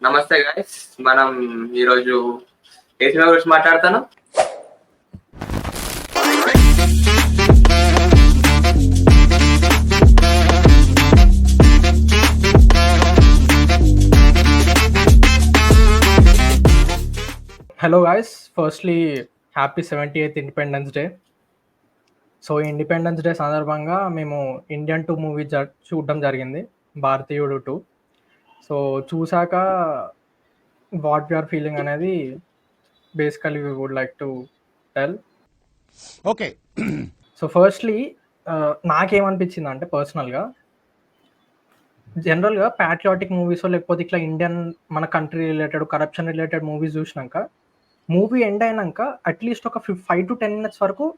నమస్తే గైస్. మనం ఈరోజు ఏ సినిమా గురించి మాట్లాడతాను? Hello guys, firstly happy 78th independence day. So independence day సందర్భంగా మేము ఇండియన్ 2 మూవీ చూడడం జరిగింది, భారతీయుడు 2. సో చూసాక వాట్ వీఆర్ ఫీలింగ్ అనేది basically we would like to tell. Okay. So firstly నాకేమనిపించింది అంటే, పర్సనల్గా జనరల్గా ప్యాట్రియాటిక్ మూవీస్ లేకపోతే ఇట్లా ఇండియన్ మన country related corruption related movies చూసినాక మూవీ ఎండ్ అయినాక అట్లీస్ట్ ఒక 5 to 10 minutes వరకు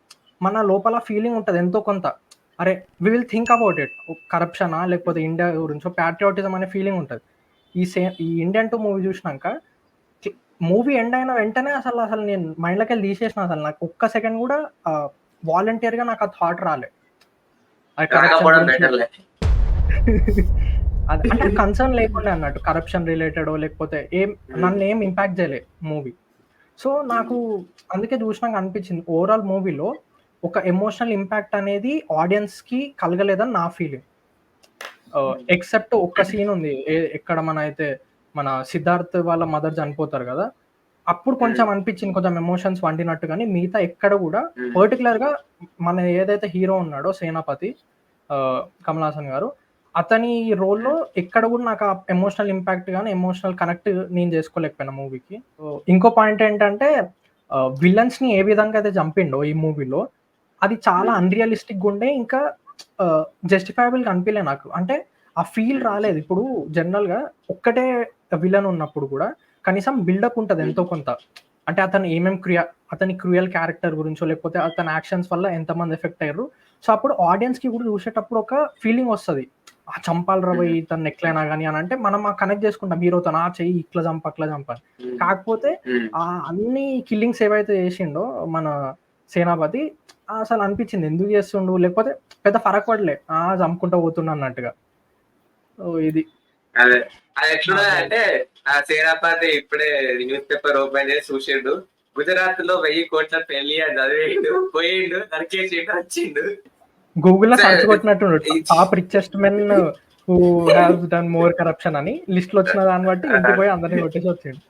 మన లోపల ఫీలింగ్ ఉంటుంది ఎంతో కొంత. అరే we will think about it, కరప్షనా లేకపోతే ఇండియా గురించో ప్యాట్రియాటిజం అనే ఫీలింగ్ ఉంటుంది. ఈ ఇండియన్ 2 మూవీ చూసినాక మూవీ ఎండ్ అయిన వెంటనే అసలు నేను మైండ్లోకి వెళ్ళి తీసేసిన. అసలు నాకు ఒక్క సెకండ్ కూడా వాలంటీర్గా నాకు ఆ థాట్ రాలే. అంటే కన్సర్న్ లేకుండా అన్నట్టు కరప్షన్ రిలేటెడ్ లేకపోతే నన్ను ఏం ఇంపాక్ట్ చేయలే మూవీ. సో నాకు అందుకే చూసినాక అనిపించింది, ఓవరాల్ మూవీలో ఒక ఎమోషనల్ ఇంపాక్ట్ అనేది ఆడియన్స్కి కలగలేదని నా ఫీలింగ్. ఎక్సెప్ట్ ఒక్క సీన్ ఉంది, ఎక్కడ మన సిద్ధార్థ్ వాళ్ళ మదర్ చనిపోతారు కదా, అప్పుడు కొంచెం అనిపించింది, కొంచెం ఎమోషన్స్ వండినట్టు. కానీ మిగతా ఎక్కడ కూడా పర్టికులర్గా మన ఏదైతే హీరో ఉన్నాడో సేనాపతి కమల్ హాసన్ గారు, అతని రోల్లో ఎక్కడ కూడా నాకు ఆ ఎమోషనల్ ఇంపాక్ట్ కానీ ఎమోషనల్ కనెక్ట్ నేను చేసుకోలేకపోయినా మూవీకి. ఇంకో పాయింట్ ఏంటంటే, విలన్స్ని ఏ విధంగా అయితే చంపిండో ఈ మూవీలో అది చాలా అన్రియలిస్టిక్గా ఉండే, ఇంకా జస్టిఫైబుల్గా అనిపించలే నాకు. అంటే ఆ ఫీల్ రాలేదు. ఇప్పుడు జనరల్గా ఒక్కటే విలన్ ఉన్నప్పుడు కూడా కనీసం బిల్డప్ ఉంటుంది ఎంతో కొంత. అంటే అతను అతని క్రూయల్ క్యారెక్టర్ గురించో లేకపోతే అతని యాక్షన్స్ వల్ల ఎంతమంది ఎఫెక్ట్ అయ్యారు. సో అప్పుడు ఆడియన్స్కి కూడా చూసేటప్పుడు ఒక ఫీలింగ్ వస్తుంది, ఆ చంపాలి రవై తను ఎట్లయినా కానీ అని. అంటే మనం ఆ కనెక్ట్ చేసుకుంటాం హీరోతో, ఆ చెయ్యి ఇట్లా చంపాలి. కాకపోతే ఆ అన్ని కిల్లింగ్స్ ఏవైతే చేసిండో మన సేనాపతి, అసలు అనిపించింది ఎందుకు చేస్తుండు, లేకపోతే పెద్ద ఫరక్ పడలే, చంపుకుంటూ పోతుండ అన్నట్టుగా. ఇది అదే అది ఎట్లున్నా అంటే, ఆ సేనాపతి ఇప్పుడే న్యూస్ పేపర్ ఓపెన్ చేసి చూసిండు, గుజరాత్ లో 1000 కోట్ల పెళ్లి అని చదివిండు, పోయిండు, నరికేసిండు, వచ్చిండు. గూగుల్లో సర్చ్ కొట్టినట్టు top richest men who have done more corruption అని లిస్ట్ లో వచ్చిన దాన్ని బట్టి ఇంటికి పోయి అందరినీ కొట్టేసి వచ్చిండు.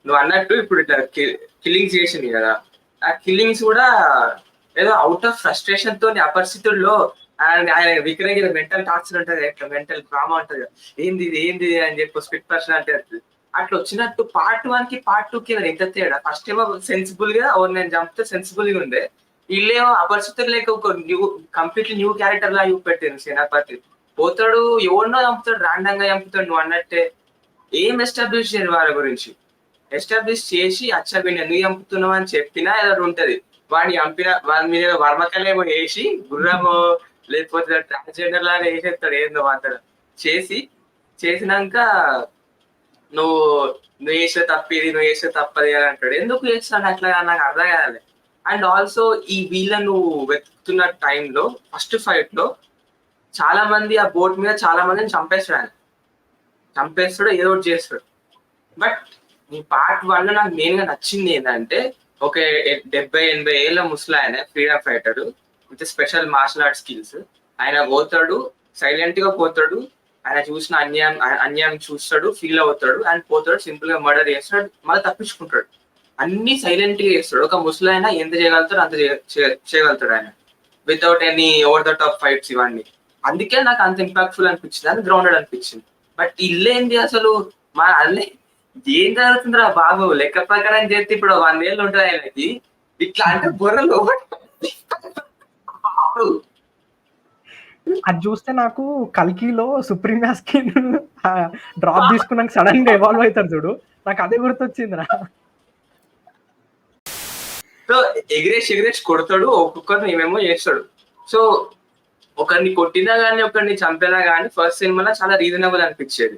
నువ్వు అన్నట్టు ఇప్పుడు ఇట్లా కిల్లింగ్స్ చేసింది కదా, ఆ కిల్లింగ్స్ కూడా ఏదో అవుట్ ఆఫ్ ఫ్రస్ట్రేషన్ తోని అపరిస్థితుల్లో ఆయన విక్రయ మెంటల్ టార్చర్ ఉంటుంది, మెంటల్ డ్రామా ఉంటుంది, ఏంది అని చెప్పి స్పిట్ పర్సన్ అంటే అట్లా వచ్చినట్టు పార్ట్ 1 కి పార్ట్ 2 కి ఎంత తేడా. ఫస్ట్ ఏమో సెన్సిబుల్ గా నేను చంపితే సెన్సిబుల్ గా ఉండే, వీళ్ళేమో అపరిస్థితులు లేక ఒక కంప్లీట్లీ న్యూ క్యారెక్టర్ లా చూపెట్టారు. సేనాపతి పోతాడు, ఎవరినో చంపుతాడు, ర్యాండమ్ గా చంపుతాడు. నువ్వు అన్నట్టే ఏం ఎస్టాబ్లిష్ చేయరు వాళ్ళ గురించి. ఎస్టాబ్లిష్ చేసి వీడిని ఎందుకు చంపుతున్నావు అని చెప్పినా ఏదో ఉంటది. వాడిని చంపిన వాడి మీద వర్మకలేమో వేసి గుర్రమో లేకపోతే ట్రాన్స్జెండర్ లాగా వేసేస్తాడు, ఏందో మాత్రం చేసినాక నువ్వు చేసే తప్పిది, నువ్వు చేసే తప్పది అని అంటాడు. ఎందుకు చేస్తాడు అట్లా నాకు అర్థం కాదు. అండ్ ఆల్సో ఈ వీళ్ళను వెతుకుతున్న టైంలో ఫస్ట్ ఫైట్ లో చాలా మంది ఆ బోట్ మీద చాలా మందిని చంపేస్తాడు, ఏదో ఒకటి చేస్తాడు. బట్ ఈ పార్ట్ 1 లో నాకు మెయిన్ గా నచ్చింది ఏంటంటే, ఒక 70-80 ఏళ్ళ ముసలాయన freedom fighter with special martial art skills. ఆయన పోతాడు, సైలెంట్ గా పోతాడు, ఆయన చూసిన అన్యాయం చూస్తాడు, ఫీల్ అవుతాడు అండ్ పోతాడు, సింపుల్ గా మర్డర్ చేస్తాడు, మళ్ళీ తప్పించుకుంటాడు. అన్ని సైలెంట్ గా చేస్తాడు. ఒక ముసలాయన ఎంత చేయగలుగుతాడు అంత చేయగలుగుతాడు ఆయన, without any over the top fights ఇవన్నీ. అందుకే నాకు అంత ఇంపాక్ట్ఫుల్ అనిపించింది, అది గ్రౌండెడ్ అనిపించింది. బట్ ఇల్లేంది అసలు మా అల్లే ఏం జరుగుతుందిరా బాబు, లెక్క ప్రకారం చేస్తే ఇప్పుడు 1 ఏళ్ళు ఉంటుంది ఆయనకి, ఇట్లా అంటే బుర్రలో అది చూస్తే నాకు కల్కిలో సుప్రీమియా స్కిన్ డ్రాప్ తీసుకున్నాక సడన్ గా ఎవాల్వ్ అవుతారు చూడు, నాకు అదే గుర్తొచ్చిందిరా. సో ఎగిరేసి కొడతాడు, ఒక్కొక్కరిని ఏమేమో చేస్తాడు. సో ఒకరిని కొట్టినా గానీ ఒకరిని చంపినా గానీ ఫస్ట్ సినిమాలో చాలా రీజనబుల్ అనిపించేది.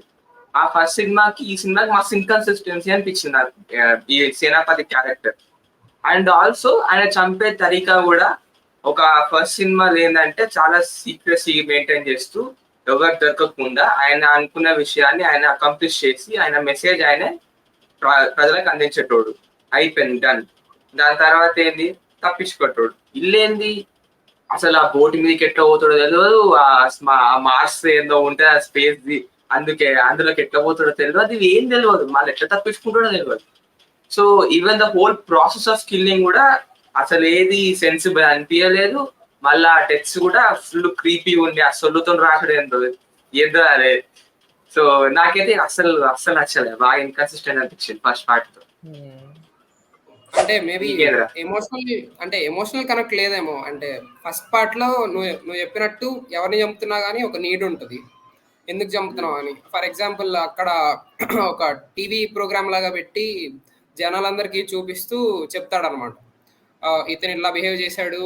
ఆ ఫస్ట్ సినిమాకి ఈ సినిమాకి మస్తు ఇన్కన్సిస్టెన్సీ అనిపించింది నాకు ఈ సేనాపతి క్యారెక్టర్. అండ్ ఆల్సో ఆయన చంపే తరీకా కూడా ఒక ఫస్ట్ సినిమా ఏంటంటే చాలా సీక్రెసీ మెయింటైన్ చేస్తూ ఎవరు దొరకకుండా ఆయన అనుకున్న విషయాన్ని ఆయన అకంప్లిష్ చేసి ఆయన మెసేజ్ ఆయన ప్రజలకు అందించేటోడు. అయిపోయింది డన్. దాని తర్వాత ఏంది, తప్పించుకోటోడు. ఇల్లేంది అసలు ఆ బోట్ మీదకి ఎట్లా పోతాడో తెలియదు, ఆ మార్స్ ఏందో ఉంటే ఆ స్పేస్ ది, అందులోకి ఎట్లా పోతాడో తెలియదు, అది ఏం తెలియదు, మళ్ళీ ఎట్లా తప్పించుకుంటాడో తెలియదు. So even the whole process of killing కూడా అసలు ఏది సెన్సిబుల్ అనిపించలేదు. మళ్ళా డెత్స్ కూడా ఫుల్ క్రీపీ ఉండి ఆ సొల్లుతో రాకడం ఏందో అదే. సో నాకైతే అసలు నచ్చలేదు, బాగా ఇన్కన్సిస్టెంట్ అనిపించింది ఫస్ట్ పార్ట్ తో. అంటే మేబీ ఎమోషనల్ కనెక్ట్ లేదేమో. అంటే ఫస్ట్ పార్ట్ లో నువ్వు చెప్పినట్టు ఎవరిని చంపుతున్నా కానీ ఒక నీడ్ ఉంటుంది, ఎందుకు చంపుతున్నావు అని. ఫర్ ఎగ్జాంపుల్ అక్కడ ఒక టీవీ ప్రోగ్రామ్ లాగా పెట్టి జనాలందరికీ చూపిస్తూ చెప్తాడనమాట, ఇతను ఇలా బిహేవ్ చేశాడు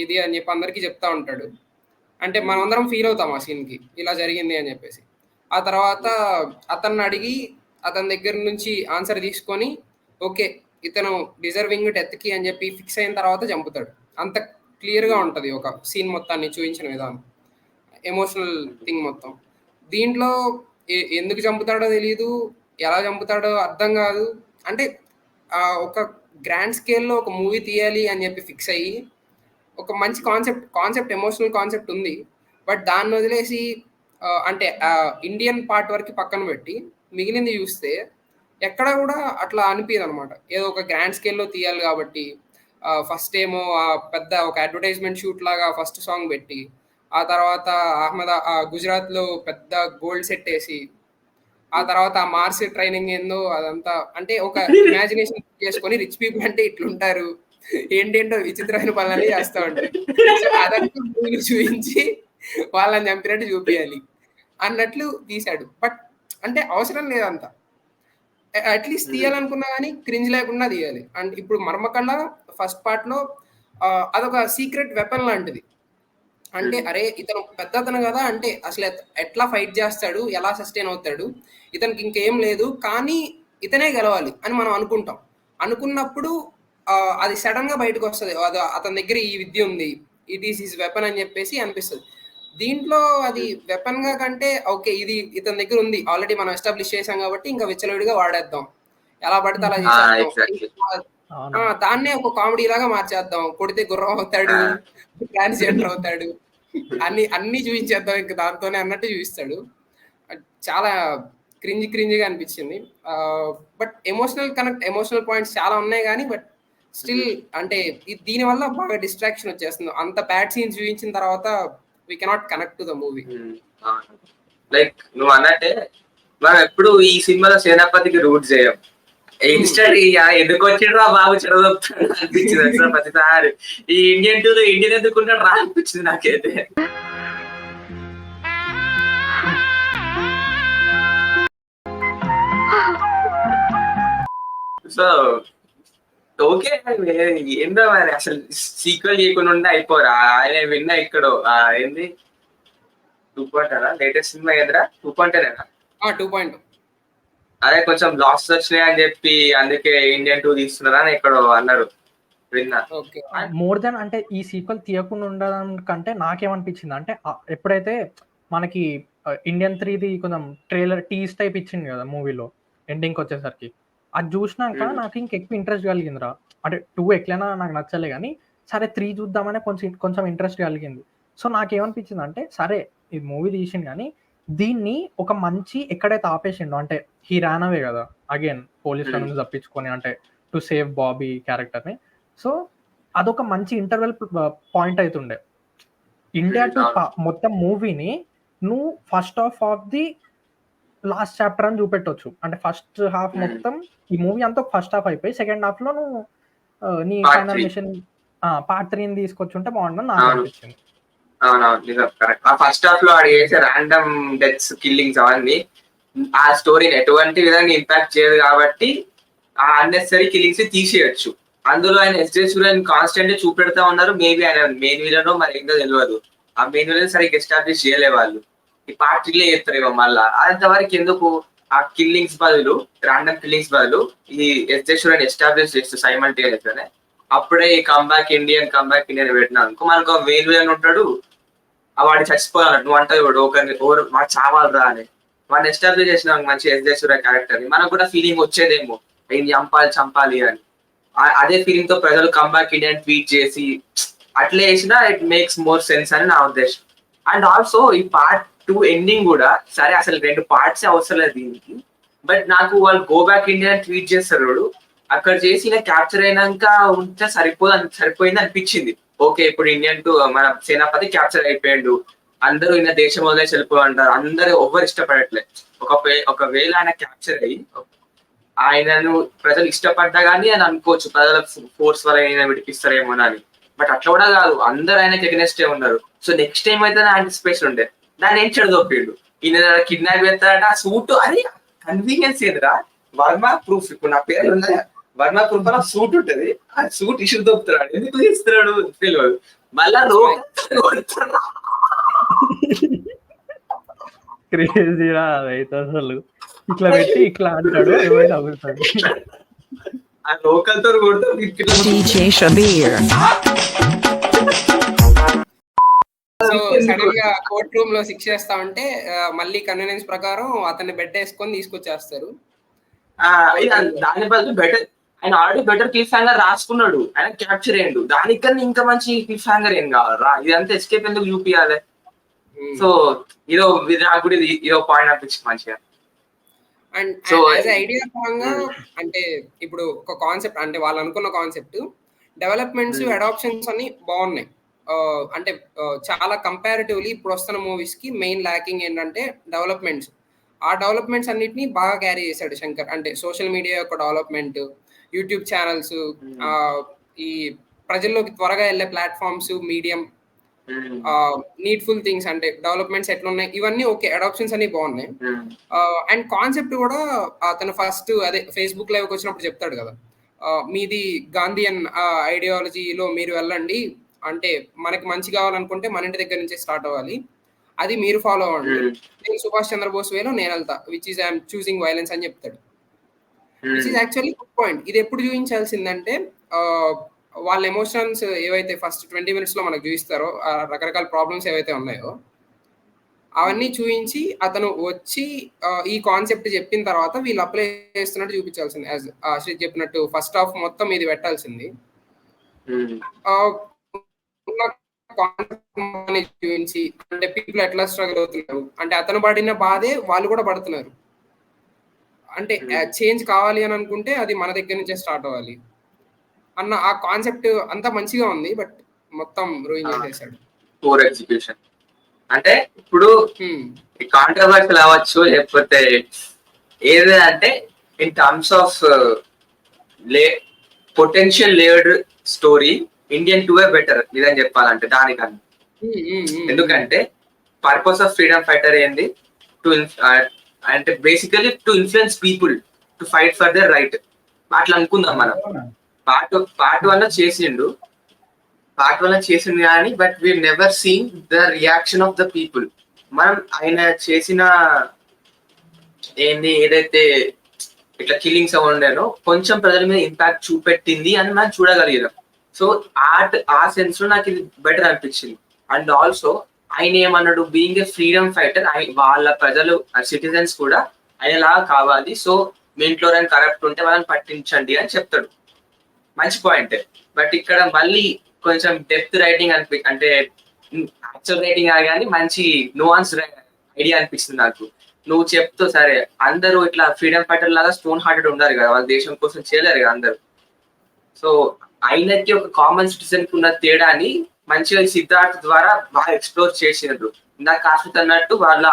ఇది అని చెప్పి అందరికీ చెప్తా ఉంటాడు. అంటే మనమందరం ఫీల్ అవుతాం ఆ సీన్కి, ఇలా జరిగింది అని చెప్పేసి. ఆ తర్వాత అతన్ని అడిగి అతని దగ్గర నుంచి ఆన్సర్ తీసుకొని ఓకే ఇతను డిజర్వింగ్ డెత్కి అని చెప్పి ఫిక్స్ అయిన తర్వాత చంపుతాడు. అంత క్లియర్గా ఉంటుంది ఒక సీన్ మొత్తాన్ని చూపించిన విధానం, ఎమోషనల్ థింగ్ మొత్తం. దీంట్లో ఎందుకు చంపుతాడో తెలియదు, ఎలా చంపుతాడో అర్థం కాదు. అంటే ఒక గ్రాండ్ స్కేల్లో ఒక మూవీ తీయాలి అని చెప్పి ఫిక్స్ అయ్యి ఒక మంచి కాన్సెప్ట్ ఎమోషనల్ కాన్సెప్ట్ ఉంది, బట్ దాన్ని వదిలేసి అంటే ఇండియన్ పార్ట్ వరకు పక్కన పెట్టి మిగిలింది చూస్తే ఎక్కడ కూడా అట్లా అనిపించదు అనమాట. ఏదో ఒక గ్రాండ్ స్కేల్లో తీయాలి కాబట్టి ఫస్ట్ ఏమో పెద్ద ఒక అడ్వర్టైజ్మెంట్ షూట్ లాగా ఫస్ట్ సాంగ్ పెట్టి, ఆ తర్వాత గుజరాత్లో పెద్ద గోల్డ్ సెట్ వేసి, ఆ తర్వాత ఆ మార్స్ ట్రైనింగ్ ఏందో అదంతా, అంటే ఒక ఇమాజినేషన్ చేసుకొని రిచ్ పీపుల్ అంటే ఇట్లుంటారు ఏంటేంటో విచిత్రమైన పనులని చేస్తూ ఉంటారు. అదంతా మూవీలు చూపించి వాళ్ళని చంపినట్టు చూపించాలి అన్నట్లు తీశాడు. బట్ అంటే అవసరం లేదంతా, అట్లీస్ట్ తీయాలనుకున్నా కానీ క్రింజ్ లేకుండా తీయాలి. అండ్ ఇప్పుడు మర్మకళ్ళ ఫస్ట్ పార్ట్లో అదొక సీక్రెట్ వెపన్ లాంటిది. అంటే అరే ఇతను పెద్ద అతను కదా, అంటే అసలు ఎట్లా ఫైట్ చేస్తాడు, ఎలా సస్టైన్ అవుతాడు, ఇతనికి ఇంకేం లేదు కానీ ఇతనే గెలవాలి అని మనం అనుకున్నప్పుడు అది సడన్ గా బయటకు వస్తుంది, అతని దగ్గర ఈ విద్య ఉంది, ఇట్ ఈస్ హిస్ వెపన్ అని చెప్పేసి అనిపిస్తుంది. దీంట్లో అది వెపన్ గా కంటే ఓకే ఇది ఇతని దగ్గర ఉంది ఆల్రెడీ మనం ఎస్టాబ్లిష్ చేసాం కాబట్టి ఇంకా విచ్చలవిడిగా వాడేద్దాం, ఎలా పడితే అలా చేసేద్దాం, దాన్నే ఒక కామెడీ లాగా మార్చేద్దాం, కొడితే గుర్రం అవుతాడు, ట్రాన్స్జెండర్ అవుతాడు, అన్ని చూపించేద్దాం ఇంకా దాంతోనే అన్నట్టు చూపిస్తాడు. చాలా క్రింజ్గా అనిపించింది. బట్ ఎమోషనల్ పాయింట్స్ చాలా ఉన్నాయి కానీ బట్ స్టిల్ అంటే దీనివల్ల బాగా డిస్ట్రాక్షన్ వచ్చేస్తుంది. అంత బ్యాడ్ సీన్స్ చూపించిన తర్వాత we cannot connect to the movie. Like నువ్వు అన్నట్టే మనం ఎప్పుడు ఈ సినిమాలో సేనాపతికి రూట్ చేయం, ఇన్స్టెంట్ ఎందుకు వచ్చిండ్రు ఆ బాబు చెడదొప్పుతాడు అనిపించింది అసలు ప్రతిసారి. ఈ ఇండియన్ టూలో ఇండియన్ ఎందుకుంటాడు రా అనిపించింది నాకైతే. సో ఓకే ఏందో మరి అసలు సీక్వెల్ చేయకుండా ఉంటే అయిపోరా. ఆయన విన్నా ఇక్కడ ఏంది 2.0 లేటెస్ట్ సినిమా ఏదరా 2.0 అదే కొంచెం లాస్ వచ్చినాయి అని చెప్పి అందుకే ఇండియన్ 2 తీస్తున్నారా అని ఇక్కడ అన్నారు, విన్నా. మోర్ దెన్ అంటే ఈ సీక్వెల్ తీయకుండా ఉండడం కంటే నాకేమనిపించింది అంటే ఎప్పుడైతే మనకి ఇండియన్ 3ది కొంచెం ట్రైలర్ టీస్ టైప్ ఇచ్చింది కదా మూవీలో ఎండింగ్కి వచ్చేసరికి, అది చూసినాక నాకు ఇంకెక్కువ ఇంట్రెస్ట్ కలిగిందిరా. అంటే 2 ఎట్లైనా నాకు నచ్చలే కానీ సరే 3 చూద్దామనే కొంచెం ఇంట్రెస్ట్ కలిగింది. సో నాకేమనిపించింది అంటే సరే ఈ మూవీ తీసిండు కానీ దీన్ని ఒక మంచి ఎక్కడైతే ఆపేసిండో, అంటే హీ రాన్ అవే కదా అగైన్ పోలీసుల నుంచి తప్పించుకొని, అంటే టు సేవ్ బాబీ క్యారెక్టర్ని. సో అదొక మంచి ఇంటర్వెల్ పాయింట్ అవుతుండే. ఇండియా టు మొత్తం మూవీని నువ్వు first half of the last chapter అని చూపెట్టవచ్చు. అంటే ఫస్ట్ హాఫ్ మొత్తం ఈ మూవీ అంతా ఫస్ట్ హాఫ్ అయిపోయి సెకండ్ హాఫ్ లో నువ్వు నీ ఫైనల్ మిషన్ పార్ట్ 3 తీసుకొచ్చుంటే బాగుంటుంది నాకు అనిపించింది. అవునవును నిజం, కరెక్ట్. ఆ ఫస్ట్ హాఫ్ లో ఆడు చేసే ర్యాండమ్ డెత్స్ కిల్లింగ్స్ అవన్నీ ఆ స్టోరీని ఎటువంటి విధంగా ఇంపాక్ట్ చేయదు కాబట్టి ఆ అన్నెసరీ కిల్లింగ్స్ తీసేయచ్చు. అందులో ఆయన ఎస్జే సూర్యన్ కాన్స్టెంట్ చూపెడతా ఉన్నారు. మేబీ ఆయన మెయిన్ విలన్ మరి ఏంటో తెలియదు, ఆ మెయిన్ విలన్ సరిగ్గా ఎస్టాబ్లిష్ చేయలే వాళ్ళు. ఈ పార్ట్ 3 చేస్తారేమో మళ్ళా. అంతవరకు ఎందుకు ఆ కిల్లింగ్స్ బదులు ర్యాండమ్ కిల్లింగ్స్ బదులు ఈ ఎస్జే సూర్యన్ ఎస్టాబ్లిష్ చేస్తూ సైమల్టేనియస్ అప్పుడే ఈ కంబ్యాక్ ఇండియన్ పెట్టినా అనుకో మనకు మెయిన్ విలన్ ఉంటాడు, వాడు చచ్చిపోవాలన్నట్టు నువ్వు అంటావు ఇప్పుడు ఒకరు వాడు చావాలరా అని వాడిని ఎస్టాబ్లిష్ చేసిన మంచి ఎస్ సూర్య క్యారెక్టర్ ని మనకు కూడా ఫీలింగ్ వచ్చేదేమో ఈయన చంపాలి అని. అదే ఫీలింగ్ తో ప్రజలు కంబ్యాక్ ఇండియన్ ట్వీట్ చేసి అట్లా చేసినా ఇట్ మేక్స్ మోర్ సెన్స్ అని నా ఉద్దేశం. అండ్ ఆల్సో ఈ పార్ట్ 2 ఎండింగ్ కూడా సరే అసలు 2 పార్ట్స్ అవసరం లేదు దీనికి, బట్ నాకు వాళ్ళు గో బ్యాక్ ఇండియా ట్వీట్ చేస్తారు అక్కడ చేసి క్యాప్చర్ అయినాక ఉంటే సరిపోయింది అనిపించింది. ఓకే ఇప్పుడు ఇండియన్ టు మన సేనాపతి క్యాప్చర్ అయిపోయాడు, అందరూ ఈయన దేశం వదిలేసి వెళ్ళిపోంటారు, అందరూ ఎవ్వరు ఇష్టపడట్లేదు. ఒకవేళ ఆయన క్యాప్చర్ అయ్యి ఆయనను ప్రజలు ఇష్టపడ్డా కానీ అని అనుకోవచ్చు ప్రజల ఫోర్స్ వల్ల ఆయన విడిపిస్తారేమో అని, బట్ అట్లా కూడా కాదు, అందరు ఆయనకి ఎగనెస్టే ఉన్నారు. సో నెక్స్ట్ టైం అయితే యాంటిసిపేషన్ ఉండే, దాన్ని ఏం చెడదొప్పిండు ఈయన కిడ్నాప్ చేస్తాడట. ఆ సూట్ అది కన్వీనియన్స్ ఏదిరా, వర్మ ప్రూఫ్ ఇప్పుడు నా పేరు ఉన్నాయి వర్మ ప్రూఫ్ అని సూట్ ఉంటది, ఆ సూట్ ఇష్యూ దొప్పుతున్నాడు, ఎందుకు తీస్తున్నాడు తెలియదు. మళ్ళా క్రేజీరా అదైతే అసలు ఇట్లా పెట్టి ఇట్లా అంటాడు ఏమైనా అవుతాడు. ఆ లోకల్ తో సో సడన్ గా కోర్ట్ రూమ్ లో శిక్ష చేస్తా ఉంటే మళ్ళీ కన్వీనియన్స్ ప్రకారం అతన్ని బెడ్ వేసుకొని తీసుకొచ్చేస్తారు. దాని బదులు బెటర్ ఆయన ఆల్రెడీ బెటర్ క్లిఫ్ హ్యాంగర్ రాసుకున్నాడు, ఆయన క్యాప్చర్ అయ్యిండు, దానికన్నా ఇంకా మంచి క్లిఫ్ హ్యాంగర్ ఏం కావాలరా, ఇదంతా ఎస్కేప్ ఎందుకు చూపియాలి. సో నాకు కూడా ఇదో పాయింట్ అనిపించింది మంచిగా. అండ్ యాజ్ ఐడియా పరంగా అంటే ఇప్పుడు ఒక కాన్సెప్ట్ అంటే వాళ్ళు అనుకున్న కాన్సెప్ట్ డెవలప్మెంట్స్ అడాప్షన్స్ అన్ని బాగున్నాయి. అంటే చాలా కంపారిటివ్లీ ఇప్పుడు వస్తున్న మూవీస్ కి మెయిన్ ల్యాకింగ్ ఏంటంటే డెవలప్మెంట్స్. ఆ డెవలప్మెంట్స్ అన్నిటిని బాగా క్యారీ చేశాడు శంకర్. అంటే సోషల్ మీడియా యొక్క డెవలప్మెంట్, యూట్యూబ్ ఛానల్స్, ఈ ప్రజల్లోకి త్వరగా వెళ్ళే ప్లాట్ఫామ్స్, మీడియం, నీడ్ఫుల్ థింగ్స్ అంటే డెవలప్మెంట్స్ ఎట్లున్నాయి ఇవన్నీ ఓకే, అడాప్షన్స్ అన్ని బాగున్నాయి. అండ్ కాన్సెప్ట్ కూడా అతను ఫస్ట్ అదే ఫేస్బుక్ లైవ్కి వచ్చినప్పుడు చెప్తాడు కదా, మీది గాంధీయన్ ఐడియాలజీలో మీరు వెళ్ళండి, అంటే మనకి మంచి కావాలనుకుంటే మన ఇంటి దగ్గర నుంచే స్టార్ట్ అవ్వాలి, అది మీరు ఫాలో అవ్వండి, నేను సుభాష్ చంద్రబోస్ వేలో నేను వెళ్తా, which is I'm choosing violence అని చెప్తాడు. Which is actually good point. ఇది ఎప్పుడు చూపించాల్సిందంటే వాళ్ళ ఎమోషన్స్ ఏవైతే ఫస్ట్ 20 minutes లో మనకు చూపిస్తారో రకరకాల ప్రాబ్లమ్స్ ఏవైతే ఉన్నాయో అవన్నీ చూపించి అతను వచ్చి ఈ కాన్సెప్ట్ చెప్పిన తర్వాత వీళ్ళు అప్లై చేస్తున్నట్టు చూపించాల్సింది. యాజ్ ఆశ్రిత్ చెప్పినట్టు ఫస్ట్ హాఫ్ మొత్తం ఇది పెట్టాల్సింది. చూపించి అంటే పీపుల్ ఎట్లా స్ట్రగుల్ అవుతున్నారు, అంటే అతను పడిన బాధే వాళ్ళు కూడా పడుతున్నారు. అంటే చేంజ్ కావాలి అని అనుకుంటే అది మన దగ్గర నుంచే స్టార్ట్ అవ్వాలి అన్న ఆ కాన్సెప్ట్ అంతా మంచిగా ఉంది, బట్ మొత్తం రూయిన్ చేసేసాడు. పూర్ ఎగ్జిక్యూషన్ అంటే ఇప్పుడు కాంట్రవర్షియల్ అవ్వచ్చు, లేకపోతే ఏదంటే in terms of potential layered story Indian 2 better ఇదని చెప్పాలంటే దానికన్నా. ఎందుకంటే పర్పస్ ఆఫ్ ఫ్రీడమ్ ఫైటర్ ఏంది, టు అంటే basically to influence people to fight for their right. అట్లా అనుకుందాం మనం. పార్ట్ 1 చేసిండు కానీ but we never seen the reaction of the people. మనం ఆయన చేసిన ఏదైతే ఇట్లా కిల్లింగ్స్ ఉండేనో కొంచెం ప్రజల మీద ఇంపాక్ట్ చూపెట్టింది అని మనం చూడగలిగాం. సో ఆ సెన్స్ లో నాకు ఇది బెటర్ అనిపించింది. అండ్ ఆల్సో ఆయన ఏమన్నాడు, బీయింగ్ ఏ ఫ్రీడమ్ ఫైటర్, వాళ్ళ ప్రజలు సిటిజన్స్ కూడా ఆయనలాగా కావాలి, సో మీ ఇంట్లో కరప్ట్ ఉంటే వాళ్ళని పట్టించండి అని చెప్తాడు. మంచి పాయింట్. బట్ ఇక్కడ మళ్ళీ కొంచెం డెప్త్ రైటింగ్ అంటే యాక్చువల్ రైటింగ్ కానీ మంచి నువాన్స్ ఐడియా అనిపిస్తుంది నాకు. నువ్వు చెప్తూ సరే అందరూ ఇట్లా ఫ్రీడమ్ ఫైటర్ లాగా స్టోన్ హార్టెడ్ ఉండాలి కదా, వాళ్ళ దేశం కోసం చేయలేరు కదా అందరు. సో ఆయనకి ఒక కామన్ సిటిజన్ కి ఉన్న తేడాని మంచిగా సిద్ధార్థ్ ద్వారా బాగా ఎక్స్ప్లోర్ చేసినారు. నాకు కాస్ట్ అన్నట్టు వాళ్ళ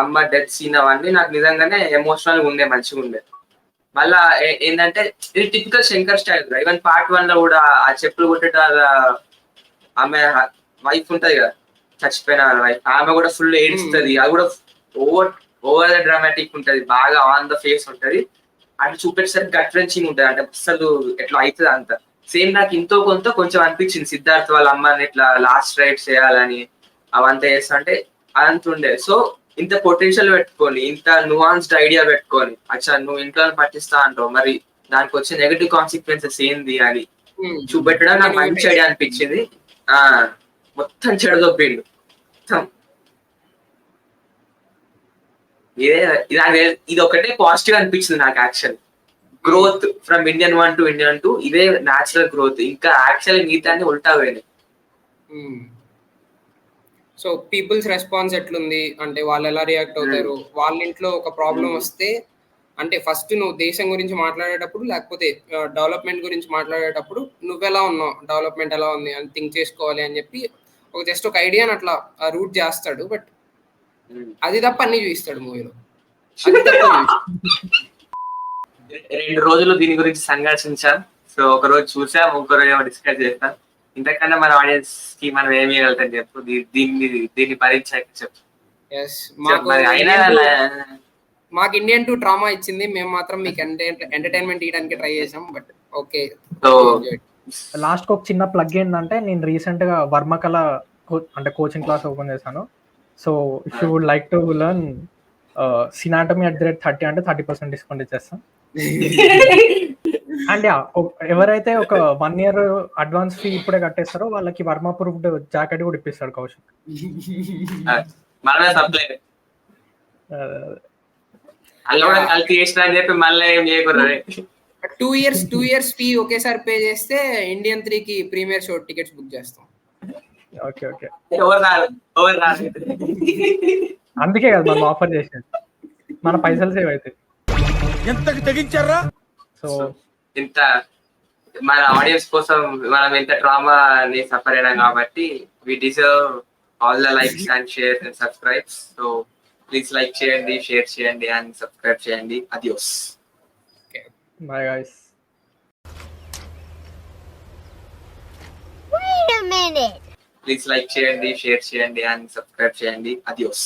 అమ్మ డెత్ సీన్ అవన్నీ నాకు నిజంగానే ఎమోషనల్ ఉండే, మంచిగా ఉండే. మళ్ళా ఏంటంటే ఇది typical Shankar style. Even part 1 లో కూడా ఆ చెప్పులు కొట్టేట ఆమె వైఫ్ ఉంటది కదా, చచ్చిపోయిన వైఫ్, ఆమె కూడా ఫుల్ ఏడుస్తుంది. అది కూడా ఓవర్ డ్రామాటిక్ ఉంటది, బాగా ఆన్ ద ఫేస్ ఉంటది. అట్లా చూపెట్టేసరికి గట్ రెంచింగ్ ఉంటది, అంటే అసలు ఎట్లా అవుతుంది అంత. సేమ్ నాకు ఇంతో కొంచెం అనిపించింది సిద్ధార్థ్ వాళ్ళ అమ్మని ఇట్లా లాస్ట్ రైట్ చేయాలని అవంతా చేస్తా అంటే అదంతా ఉండే. సో ఇంత పొటెన్షియల్ పెట్టుకొని, ఇంత నువాన్స్డ్ ఐడియా పెట్టుకొని, అచ్చా నువ్వు ఇంట్లో పట్టిస్తా అంటావు, మరి దానికి వచ్చే నెగటివ్ కాన్సిక్వెన్సెస్ ఏంది అని చూపెట్టడం నాకు మంచి ఐడియా అనిపించింది. మొత్తం చెడదొప్పిండు. ఇది ఒకటే పాజిటివ్ అనిపించింది నాకు. Actual growth from Indian 1 to Indian 2 ఇదే న్యాచురల్ గ్రోత్. ఇంకా యాక్చువల్ మిగతాన్ని ఉల్టా పోయినాయి. సో పీపుల్స్ రెస్పాన్స్ ఎట్లుంది అంటే వాళ్ళు ఎలా రియాక్ట్ అవుతారు, వాళ్ళ ఇంట్లో ఒక ప్రాబ్లం వస్తే అంటే ఫస్ట్ నువ్వు దేశం గురించి మాట్లాడేటప్పుడు లేకపోతే డెవలప్మెంట్ గురించి మాట్లాడేటప్పుడు నువ్వెలా ఉన్నావు, డెవలప్మెంట్ ఎలా ఉంది అని థింక్ చేసుకోవాలి అని చెప్పి ఒక జస్ట్ ఒక ఐడియాని అట్లా రూట్ చేస్తాడు. బట్ అది తప్ప అన్ని చూపిస్తాడు మూవీలో. 2 రోజులు దీని గురించి సంఘర్షించాం. సో ఒక రోజు చూసాం, ఒక రోజు డిస్కస్ చేస్తాం. ఇంతకన్నా మన ఆడియన్స్ కి మనం ఏమి ఇవ్వగలుగుతాం చెప్పు, దీన్ని భరించాక చెప్పు. మాకు ఇండియన్ 2 డ్రామా ఇచ్చింది, మేము మాత్రం మీకు ఎంటర్టైన్మెంట్ ఇవ్వడానికి ట్రై చేసాం. But okay. లాస్ట్ ఒక చిన్న ప్లగ్ ఏంటంటే, నేను రీసెంట్ గా వర్మకళ అంటే కోచింగ్ క్లాస్ ఓపెన్ చేశాను. So if you would like to learn సినాటమీ at the rate 30 అంటే 30% డిస్కౌంట్ ఇచ్చేస్తాం. అండ్ ఎవరైతే ఒక 1 year అడ్వాన్స్ ఫీ ఇప్పుడే కట్టేస్తారో వాళ్ళకి వర్మ ప్రూఫ్డ్ జాకెట్ కూడా ఇప్పిస్తాడు కౌశిక్. టూ ఇయర్స్ ఫీ ఒకేసారి పే చేస్తే ఇండియన్ 3 కి ప్రీమియర్ షో టికెట్స్ బుక్ చేస్తాం. ఓకే అందుకే కదా మనం ఆఫర్ చేసేది, మన పైసలు సేవ్ అవుతాయి. ఎంతకి తెగించారా? సో ఇంత మన ఆడియన్స్ కోసం మనం ఎంత డ్రామా ని సఫర్ అయినాం కాబట్టి we deserve all the likes and share and subscribe. So please like చేయండి, షేర్ చేయండి అండ్ సబ్స్క్రైబ్ చేయండి. అడియోస్. Bye guys. Wait a minute. Please like చేయండి, షేర్ చేయండి అండ్ సబ్స్క్రైబ్ చేయండి. అడియోస్.